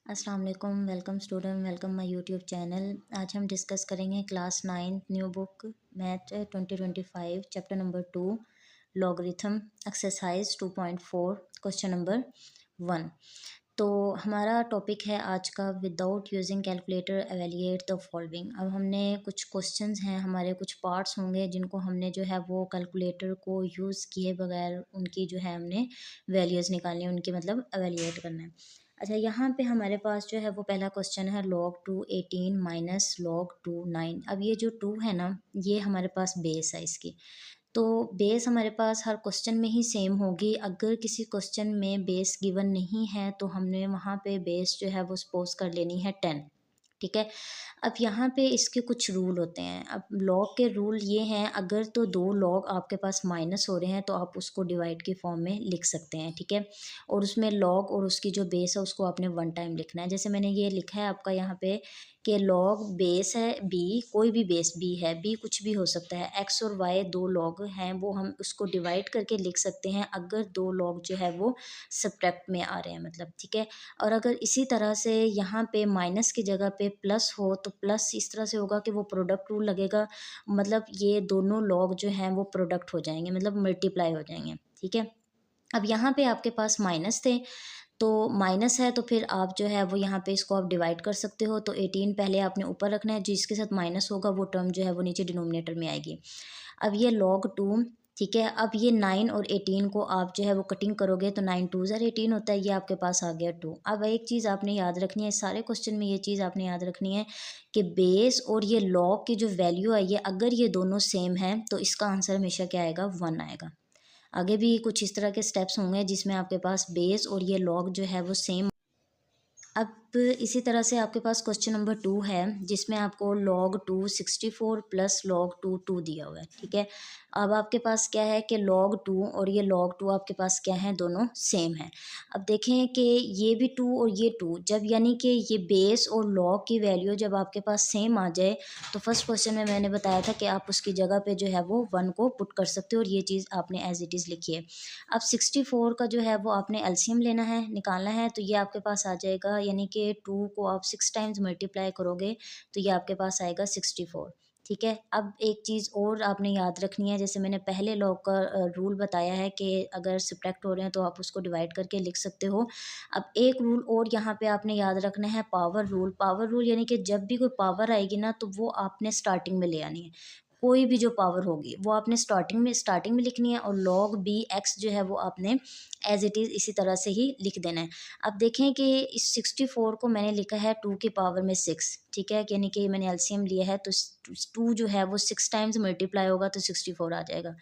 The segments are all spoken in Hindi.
अस्सलाम वालेकुम, welcome student, welcome my YouTube channel. आज हम डिस्कस करेंगे class 9 new book math 2025 chapter number 2 logarithm exercise 2.4 question number 1। तो हमारा टॉपिक है आज का without using calculator evaluate the following. अब हमने कुछ क्वेश्चंस हैं, हमारे कुछ पार्ट्स होंगे जिनको हमने जो है वो कैलकुलेटर को यूज़ किए बगैर उनकी जो है हमने वैल्यूज़ निकालनी है, उनकी मतलब एवेलिएट करना है। अच्छा, यहाँ पे हमारे पास जो है वो पहला क्वेश्चन है log 2 18 माइनस log 2 9। अब ये जो 2 है ना, ये हमारे पास बेस है इसकी। तो बेस हमारे पास हर क्वेश्चन में ही सेम होगी। अगर किसी क्वेश्चन में बेस गिवन नहीं है तो हमने वहाँ पे बेस जो है वो सपोज कर लेनी है 10। ठीक है। अब यहाँ पे इसके कुछ रूल होते हैं। अब लॉग के रूल ये हैं, अगर तो दो लॉग आपके पास माइनस हो रहे हैं तो आप उसको डिवाइड की फॉर्म में लिख सकते हैं। ठीक है। और उसमें लॉग और उसकी जो बेस है उसको आपने वन टाइम लिखना है। जैसे मैंने ये लिखा है आपका यहाँ पे कि लॉग बेस है बी, कोई भी बेस बी है, बी कुछ भी हो सकता है। एक्स और वाई दो लॉग हैं, वो हम उसको डिवाइड करके लिख सकते हैं अगर दो लॉग जो है वो सब्ट्रैक्ट में आ रहे हैं, मतलब। ठीक है। और अगर इसी तरह से यहाँ पे माइनस की जगह पे प्लस हो तो प्लस इस तरह से होगा कि वो प्रोडक्ट रूल लगेगा, मतलब ये दोनों लॉग जो हैं वो प्रोडक्ट हो जाएंगे, मतलब मल्टीप्लाई हो जाएंगे। ठीक है। अब यहाँ पे आपके पास माइनस थे, तो माइनस है तो फिर आप जो है वो यहाँ पे इसको आप डिवाइड कर सकते हो। तो 18 पहले आपने ऊपर रखना है, जिसके साथ माइनस होगा वो टर्म जो है वो नीचे डिनोमिनेटर में आएगी। अब ये log 2, ठीक है। अब ये 9 और 18 को आप जो है वो कटिंग करोगे तो 9 2 ज़र 18 होता है, ये आपके पास आ गया 2। अब एक चीज़ आपने याद रखनी है, सारे क्वेश्चन में ये चीज़ आपने याद रखनी है कि बेस और ये log की जो वैल्यू आई है, अगर ये दोनों सेम है तो इसका आंसर हमेशा क्या आएगा, 1 आएगा। आगे भी कुछ इस तरह के स्टेप्स होंगे जिसमें आपके पास बेस और ये log जो है वो सेम। अब इसी तरह से आपके पास क्वेश्चन नंबर 2 है जिसमें आपको log 2 64 प्लस log 2 2 दिया हुआ है। ठीक है। अब आपके पास क्या है कि log 2 और ये log 2 आपके पास क्या है, दोनों सेम है। अब देखें कि ये भी 2 और ये 2, जब यानी कि ये बेस और log की वैल्यू जब आपके पास सेम आ जाए तो फर्स्ट क्वेश्चन में मैंने बताया था कि आप उसकी जगह पे जो है वो 1 को पुट कर सकते हो, और ये चीज़ आपने एज इट इज़ लिखी है। अब 64 का जो है वो आपने एलसीएम लेना है, निकालना है, तो ये आपके पास आ जाएगा, यानी कि 2 को आप 6 टाइम्स मल्टीप्लाई करोगे तो ये आपके पास आएगा 64। ठीक है। अब एक चीज़ और आपने याद रखनी है, जैसे मैंने पहले लॉग का रूल बताया है कि अगर सब्ट्रैक्ट हो रहे हैं तो आप उसको डिवाइड करके लिख सकते हो। अब एक रूल और यहाँ पे आपने याद रखना है, पावर रूल। पावर रूल यानी कि जब भी कोई पावर आएगी ना तो वो आपने स्टार्टिंग में ले आनी है। कोई भी जो पावर होगी वो आपने स्टार्टिंग में लिखनी है, और log b x जो है वो आपने एज इट इज़ इसी तरह से ही लिख देना है। अब देखें कि इस 64 को मैंने लिखा है 2 की पावर में 6। ठीक है, यानी कि मैंने एलसीएम लिया है तो 2 जो है वो 6 टाइम्स मल्टीप्लाई होगा तो 64 आ जाएगा।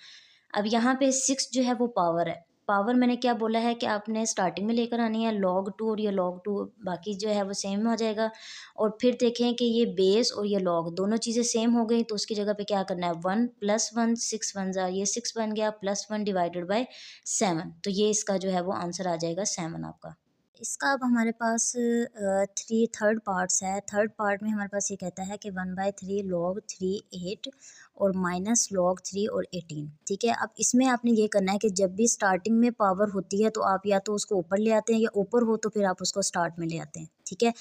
अब यहाँ पे 6 जो है वो पावर है। पावर मैंने क्या बोला है कि आपने स्टार्टिंग में लेकर आनी है log 2, और ये log 2 बाकी जो है वो सेम हो जाएगा। और फिर देखें कि ये बेस और ये log दोनों चीज़ें सेम हो गई तो उसकी जगह पे क्या करना है, 1 प्लस 1 6 1 ज़ा ये 6 बन गया, प्लस 1 डिवाइडेड बाय 7। तो ये इसका जो है वो आंसर आ जाएगा 7 आपका। इसका अब हमारे पास थर्ड पार्ट्स है। थर्ड पार्ट में हमारे पास ये कहता है कि 1/3 log 3 8 और माइनस log 3 और 18। ठीक है। अब इसमें आपने ये करना है कि जब भी स्टार्टिंग में पावर होती है तो आप या तो उसको ऊपर ले आते हैं, या ऊपर हो तो फिर आप उसको स्टार्ट में ले आते हैं। ठीक है।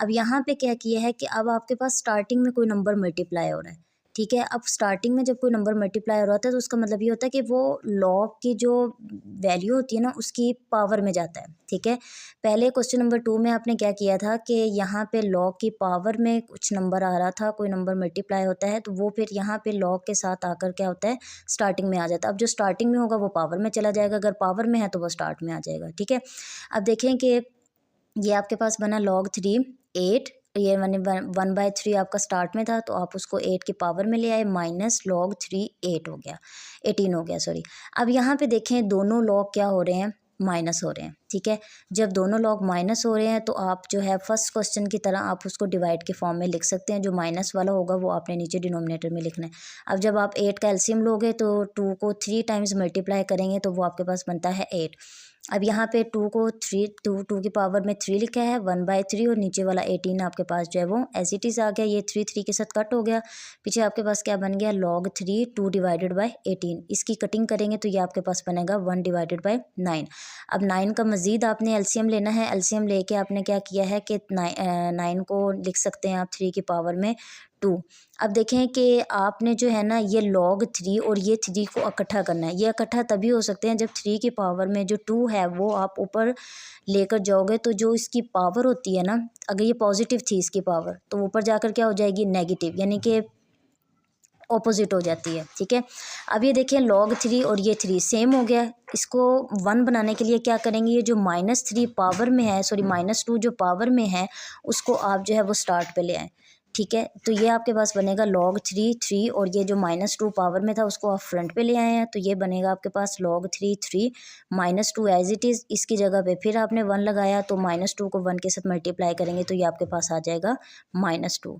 अब यहाँ पे क्या किया है कि अब आपके पास स्टार्टिंग में कोई नंबर मल्टीप्लाई हो रहा है। ठीक है। अब स्टार्टिंग में जब कोई नंबर मल्टीप्लाई हो रहा होता है तो उसका मतलब ये होता है कि वो log की जो वैल्यू होती है ना उसकी पावर में जाता है। ठीक है। पहले क्वेश्चन नंबर 2 में आपने क्या किया था कि यहाँ पे log की पावर में कुछ नंबर आ रहा था, कोई नंबर मल्टीप्लाई होता है तो वो फिर यहाँ पे log के साथ आकर क्या होता है, स्टार्टिंग में आ जाता है। अब जो स्टार्टिंग में होगा वो पावर में चला जाएगा, अगर पावर में है तो वो स्टार्ट में आ जाएगा। ठीक है। अब देखें कि ये आपके पास बना log 3 8, ये 1/3 आपका स्टार्ट में था तो आप उसको 8 की पावर में ले आए, माइनस log 3 8 हो गया, 18 हो गया, सॉरी। अब यहाँ पे देखें दोनों log क्या हो रहे हैं, माइनस हो रहे हैं। ठीक है। जब दोनों log माइनस हो रहे हैं तो आप जो है फर्स्ट क्वेश्चन की तरह आप उसको डिवाइड के फॉर्म में लिख सकते हैं। जो माइनस वाला होगा वो आपने नीचे डिनोमिनेटर में लिखना है। अब जब आप 8 का एलसीएम लोगे तो 2 को 3 टाइम्स मल्टीप्लाई करेंगे तो वो आपके पास बनता है 8। अब यहाँ पे टू की पावर में 3 लिखा है 1/3 और नीचे वाला 18 आपके पास जो है वो एज इट इज़ आ गया। ये 3 के साथ कट हो गया। पीछे आपके पास क्या बन गया log 3 2 डिवाइडेड बाई 18। इसकी कटिंग करेंगे तो ये आपके पास बनेगा 1 डिवाइडेड बाई 9। अब 9 का मज़ीद आपने एलसीएम लेना है। एलसीएम लेके आपने क्या किया है कि 9 को लिख सकते हैं आप 3 की पावर में 2। अब देखें कि आपने जो है ना ये log 3 और ये 3 को इकट्ठा करना है। ये इकट्ठा तभी हो सकते हैं जब 3 की पावर में जो 2 है वो आप ऊपर लेकर जाओगे तो जो इसकी पावर होती है ना, अगर ये पॉजिटिव थी इसकी पावर तो ऊपर जाकर क्या हो जाएगी नेगेटिव, यानी कि ऑपोजिट हो जाती है। ठीक है, अब ये देखिए log 3 और ये 3 सेम हो गया। इसको 1 बनाने के लिए क्या करेंगे, ये जो -3 पावर में है, सॉरी -2 जो पावर में है उसको आप जो है वो स्टार्ट पे ले आए। ठीक है, तो ये आपके पास बनेगा log 3 और ये जो -2 पावर में था उसको आप फ्रंट पे ले आए हैं तो ये बनेगा आपके पास log 3 -2 एज इट इज़। इसकी जगह पे फिर आपने 1 लगाया तो -2 को 1 के साथ मल्टीप्लाई करेंगे तो ये आपके पास आ जाएगा -2।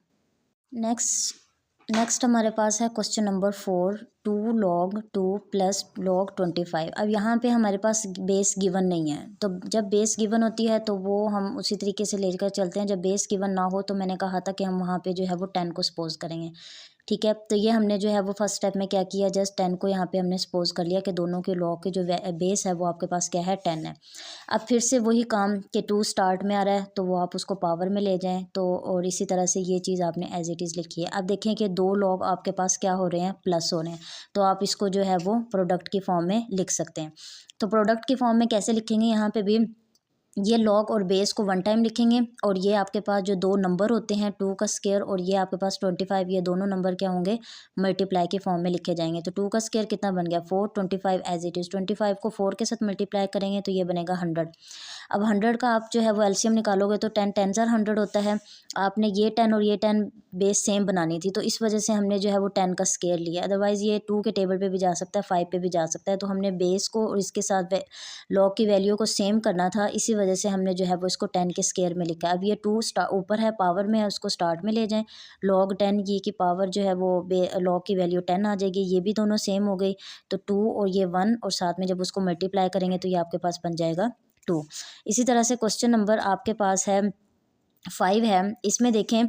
नेक्स्ट हमारे पास है question number 4 2 log 2 plus log 25। अब यहाँ पे हमारे पास बेस गिवन नहीं है, तो जब बेस गिवन होती है तो वो हम उसी तरीके से लेकर चलते हैं। जब बेस गिवन ना हो तो मैंने कहा था कि हम वहाँ पे जो है वो 10 को सपोज करेंगे। ठीक है, तो ये हमने जो है वो फर्स्ट स्टेप में क्या किया, जस्ट 10 को यहाँ पे हमने सपोज कर लिया कि दोनों के log के जो बेस है वो आपके पास क्या है 10 है। अब फिर से वही काम कि 2 स्टार्ट में आ रहा है तो वो आप उसको पावर में ले जाएं, तो और इसी तरह से ये चीज़ आपने एज इट इज़ लिखी है। अब देखें कि 2 log आपके पास क्या हो रहे हैं, प्लस हो रहे हैं, तो आप इसको जो है वो प्रोडक्ट की फॉर्म में लिख सकते हैं। तो प्रोडक्ट की फॉर्म में कैसे लिखेंगे, यहाँ पे भी ये log और बेस को 1 टाइम लिखेंगे और ये आपके पास जो 2 नंबर होते हैं 2 का स्क्वायर और ये आपके पास 25, ये दोनों नंबर क्या होंगे मल्टीप्लाई के फॉर्म में लिखे जाएंगे। तो 2 का स्क्वायर कितना बन गया 4, 25 एज इट इज़। 25 को 4 के साथ मल्टीप्लाई करेंगे तो ये बनेगा 100। अब 100 का आप जो है वो एलसीएम निकालोगे तो 10 10 100 होता है। आपने ये 10 और ये 10 बेस सेम बनानी थी तो इस वजह से हमने जो है वो 10 का स्क्वायर लिया। अदरवाइज़ ये 2 के टेबल पे भी जा सकता है, 5 पे भी जा सकता है। तो हमने बेस को और इसके साथ log की वैल्यू को सेम करना था, इसी वजह से हमने जो है वो इसको 10 के स्क्वायर में लिखा। अब ये 2 ऊपर है पावर में है, उसको स्टार्ट में ले जाएं। log 10 ये की पावर जो है वो log की वैल्यू 10 आ जाएगी। ये भी दोनों सेम हो गई तो 2 और ये 1 और साथ में जब उसको मल्टीप्लाई करेंगे तो ये आपके पास बन जाएगा 2। इसी तरह से क्वेश्चन नंबर आपके पास है 5 है। इसमें देखें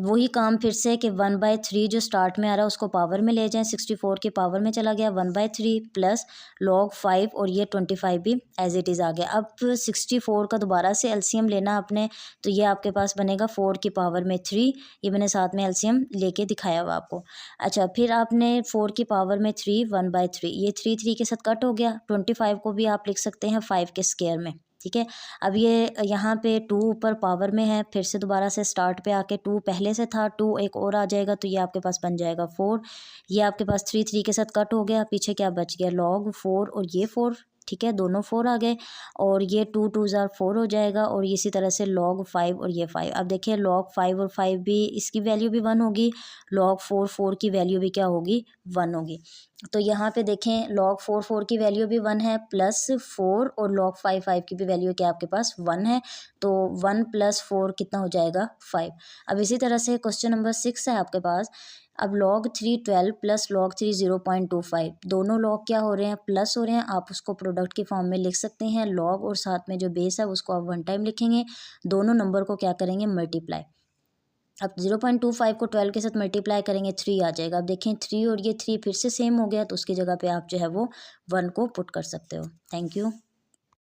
वही काम फिर से कि 1/3 जो स्टार्ट में आ रहा है उसको पावर में ले जाएं। 64 की पावर में चला गया 1/3 प्लस log 5 और ये 25 भी एज इट इज़ आ गया। अब 64 का दोबारा से एलसीएम लेना आपने, तो ये आपके पास बनेगा 4 की पावर में 3। ये मैंने साथ में एलसीएम लेके दिखाया हुआ आपको। अच्छा, फिर आपने 4 की पावर में 3 1/3, ये 3 के साथ कट हो गया। 25 को भी आप लिख सकते हैं 5 के स्क्वायर में। ठीक है, अब ये यहाँ पे 2 ऊपर पावर में है, फिर से दोबारा से स्टार्ट पे आके 2 पहले से था, 2 एक और आ जाएगा तो ये आपके पास बन जाएगा 4। ये आपके पास 3 के साथ कट हो गया, पीछे क्या बच गया log 4 और ये 4। ठीक है, दोनों 4 आ गए और ये 2 2 4 हो जाएगा और इसी तरह से log 5 और ये 5। अब देखिए log 5 और 5 भी इसकी वैल्यू भी 1 होगी, log 4 की वैल्यू भी क्या होगी 1 होगी। तो यहाँ पे देखें log 4 की वैल्यू भी 1 है प्लस 4 और log 5 की भी वैल्यू क्या आपके पास 1 है, तो 1 + 4 कितना हो जाएगा 5। अब इसी तरह से क्वेश्चन नंबर 6 है आपके पास। अब log 3 12 प्लस log 3 0.25, दोनों log क्या हो रहे हैं प्लस हो रहे हैं। आप उसको प्रोडक्ट की फॉर्म में लिख सकते हैं। log और साथ में जो बेस है उसको आप 1 टाइम लिखेंगे, दोनों नंबर को क्या करेंगे मल्टीप्लाई। अब 0.25 को 12 के साथ मल्टीप्लाई करेंगे 3 आ जाएगा। अब देखें 3 और ये 3 फिर से सेम हो गया तो उसकी जगह पे आप जो है वो 1 को पुट कर सकते हो। Thank you.